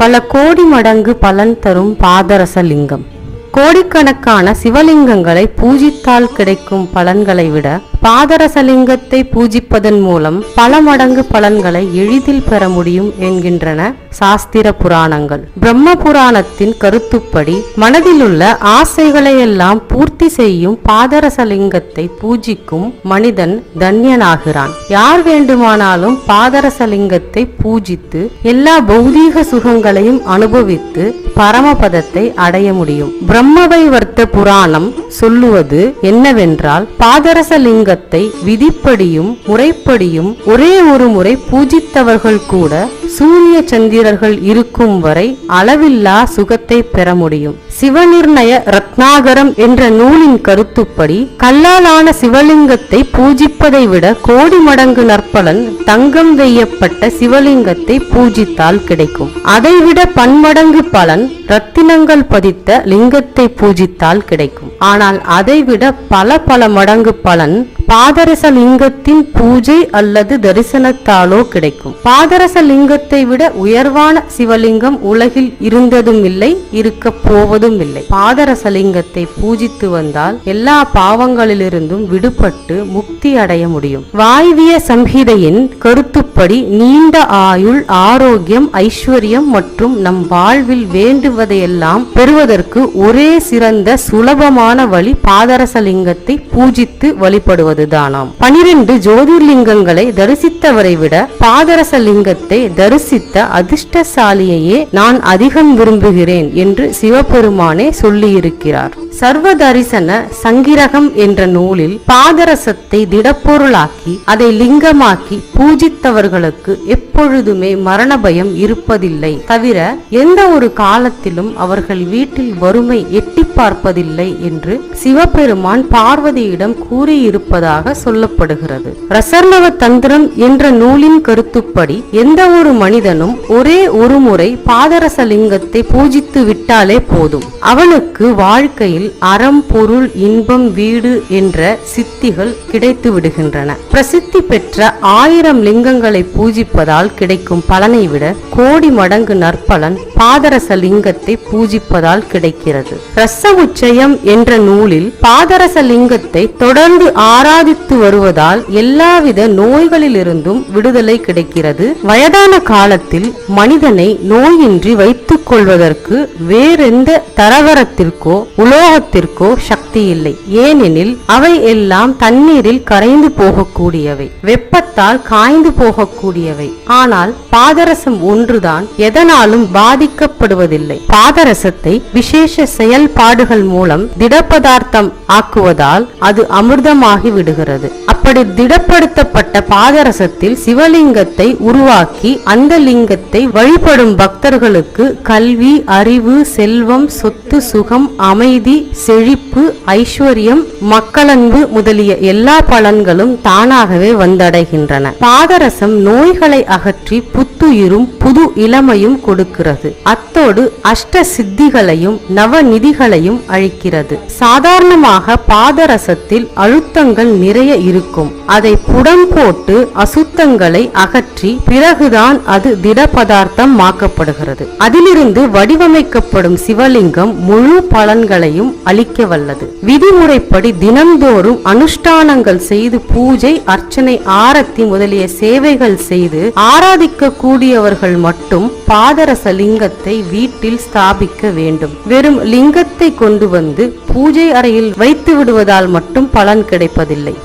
பல கோடி மடங்கு பலன் தரும் பாதரச லிங்கம். கோடிக்கணக்கான சிவலிங்கங்களை பூஜித்தால் கிடைக்கும் பலன்களை விட பாதரசலிங்கத்தை பூஜிப்பதன் மூலம் பல மடங்கு பலன்களை எளிதில் பெற முடியும் என்கின்றன சாஸ்திர புராணங்கள். பிரம்ம புராணத்தின் கருத்துப்படி மனதிலுள்ள ஆசைகளை எல்லாம் பூர்த்தி செய்யும் பாதரசலிங்கத்தை பூஜிக்கும் மனிதன் தன்யனாகிறான். யார் வேண்டுமானாலும் பாதரசலிங்கத்தை பூஜித்து எல்லா பௌதீக சுகங்களையும் அனுபவித்து பரமபதத்தை அடைய முடியும். பிரம்மவைவர்த்த புராணம் சொல்லுவது என்னவென்றால், பாதரசலிங்கத்தை விதிப்படியும் முறைப்படியும் ஒரே ஒரு முறை பூஜித்தவர்கள் கூட சூரிய சந்திரர்கள் இருக்கும் வரை அளவில்லா சுகத்தை பெற முடியும். சிவநிர்ணய ரத்னாகரம் என்ற நூலின் கருத்துப்படி, கல்லாலான சிவலிங்கத்தை பூஜிப்பதை விட கோடி மடங்கு நற்பலன் தங்கம் வெய்யப்பட்ட சிவலிங்கத்தை பூஜித்தால் கிடைக்கும். அதைவிட பன்மடங்கு பலன் ரத்தினங்கள் பதித்த லிங்கத்தை பூஜித்தால் கிடைக்கும். ஆனால் அதைவிட பல மடங்கு பலன் பாதரசலிங்கத்தின் பூஜை அல்லது தரிசனத்தாலோ கிடைக்கும். பாதரசலிங்கத்தை விட உயர்வான சிவலிங்கம் உலகில் இருந்ததும் இல்லை, இருக்க போவதும் இல்லை. பாதரசலிங்கத்தை பூஜித்து வந்தால் எல்லா பாவங்களிலிருந்தும் விடுபட்டு முக்தி அடைய முடியும். வாய்விய சம்ஹிதையின் கருத்துப்படி நீண்ட ஆயுள், ஆரோக்கியம், ஐஸ்வர்யம் மற்றும் நம் வாழ்வில் வேண்டுவதையெல்லாம் பெறுவதற்கு ஒரே சிறந்த சுலபமான வழி பாதரசலிங்கத்தை பூஜித்து வழிபடுவது தானாம். 12 ஜோதிர்லிங்கங்களை தரிசித்தவரை விட பாதரசலிங்கத்தை தரிசித்த அதிர்ஷ்டசாலியையே நான் அதிகம் விரும்புகிறேன் என்று சிவபெருமானே சொல்லியிருக்கிறார். சர்வ தரிசன சங்கிரகம் என்ற நூலில் பாதரசத்தை திடப்பொருளாக்கி அதை லிங்கமாக்கி பூஜித்தவர்களுக்கு எப்பொழுதுமே மரண பயம் இருப்பதில்லை. தவிர எந்த ஒரு காலத்திலும் அவர்கள் வீட்டில் வறுமை எட்டி பார்ப்பதில்லை என்று சிவபெருமான் பார்வதியிடம் கூறியிருப்பதாக சொல்லப்படுகிறது. ரசர்ணவ தந்திரம் என்ற நூலின் கருத்துப்படி, எந்த ஒரு மனிதனும் ஒரே ஒரு முறை பாதரசலிங்கத்தை பூஜித்து விட்டாலே போதும், அவனுக்கு வாழ்க்கையில் அறம், பொருள், இன்பம், வீடு என்ற சித்திகள் கிடைத்து விடுகின்றன. பிரசித்தி பெற்ற 1000 லிங்கங்களை பூஜிப்பதால் கிடைக்கும் பலனை விட கோடி மடங்கு நற்பலன் பாதரசலிங்கத்தை பூஜிப்பதால் கிடைக்கிறது. ரச உச்சயம் என்ற நூலில் பாதரசலிங்கத்தை தொடர்ந்து ஆராதித்து வருவதால் எல்லாவித நோய்களிலிருந்தும் விடுதலை கிடைக்கிறது. வயதான காலத்தில் மனிதனை நோயின்றி வைத்துக் கொள்வதற்கு வேறெந்த தரகரத்திற்கோ உலோகத்திற்கோ சக்தி இல்லை. ஏனெனில் அவை எல்லாம் தண்ணீரில் கரைந்து போகக்கூடியவை, வெப்பத்தால் காய்ந்து போகக்கூடியவை. ஆனால் பாதரசம் ஒன்றுதான் எதனாலும் பாதிக்கப்படுவதில்லை. பாதரசத்தை விசேஷ செயல்பாடுகள் மூலம் திடப்பதார்த்தம் ஆக்குவதால் அது அமிர்தமாகி விடுகிறது. அப்படி திடப்படுத்தப்பட்ட பாதரசத்தில் சிவலிங்கத்தை உருவாக்கி அந்த லிங்கத்தை வழிபடும் பக்தர்களுக்கு கல்வி, அறிவு, செல்வம், சொத்து, சுகம், அமைதி, செழிப்பு, ஐஸ்வர்யம், மக்களன்பு முதலிய எல்லா பலன்களும் தானாகவே வந்தடைகின்றன. பாதரசம் நோய்களை அகற்றி புத்துயிரும் புது இளமையும் கொடுக்கிறது. அத்தோடு அஷ்ட சித்திகளையும் நவநிதிகளையும் அழிக்கிறது. சாதாரணமாக பாதரசத்தில் அழுத்தங்கள் நிறைய இருக்கும். அதை புடம் போட்டு அசுத்தங்களை அகற்றி பிறகுதான் அது திட பதார்த்தம் ஆக்கப்படுகிறது. அதிலிருந்து வடிவமைக்கப்படும் சிவலிங்கம் முழு பலன்களையும் அளிக்க வல்லது. விதிமுறைப்படி தினந்தோறும் அனுஷ்டானங்கள் செய்து பூஜை, அர்ச்சனை, ஆரத்தி முதலிய சேவைகள் செய்து ஆராதிக்க கூடியவர்கள் மட்டும் பாதரச லிங்கத்தை வீட்டில் ஸ்தாபிக்க வேண்டும். வெறும் லிங்கத்தை கொண்டு வந்து பூஜை அறையில் வைத்து விடுவதால் மட்டும் பலன் கிடைப்பதில்லை.